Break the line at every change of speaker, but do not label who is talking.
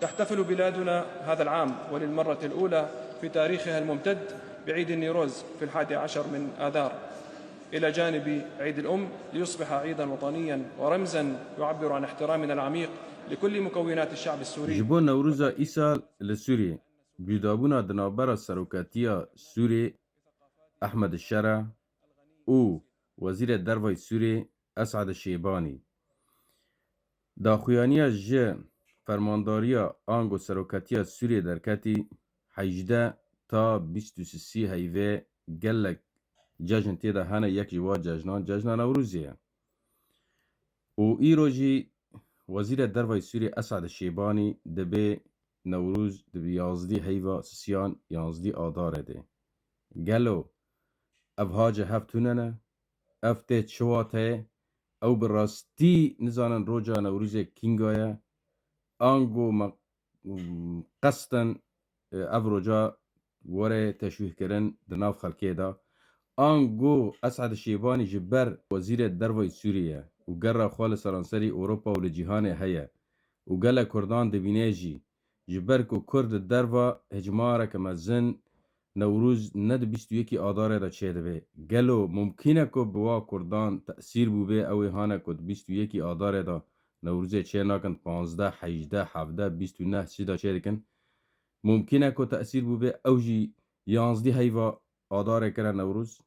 تحتفل بلادنا هذا العام وللمرة الأولى في تاريخها الممتد بعيد النيروز في 11 من آذار إلى جانب عيد الأم، ليصبح عيدا وطنيا ورمزا يعبر عن احترامنا العميق لكل مكونات الشعب السوري.
جبو نوروزا ایسال لسوری بیدابونا دنابرا سروکاتیا سوری احمد الشرع او وزیر دروای سوری اسعد شیبانی داخویانیا ج فرمانداریا آنگو سروکاتیا سوری درکتی 18 تا 23 هیوه گلک جشن تیدا هنه یک جوا جشنان نوروزیه او ایروژی وزیر دروای سوری اسعد شیبانی دبی نوروز دبی 11 هیوا سسیان 11 آداره ده گلو افهاج هفتوننه افته چواته او براستی نزانن روجا نوروز کینگایا آنگو قصدن اف روجا وره تشویح کرن دناف خلکه دا آنگو اسعد شیبانی جبر وزیر دروای سوریه و گر خوال سرانسری اوروپا و لجیهان هیا و گل کردان دبینه جی جبر کو کرد دروا هجماره که مزن نوروز ند 21 آداره دا چه دوه گلو ممکنه که بوا کردان تأثیر بوبه اوی هانه کد 21 آداره دا نوروز چه ناکن 15 18 17 29 چه دا چه دکن ممکنه که تأثیر بوبه اوجی 11 هیوا آداره کرن نوروز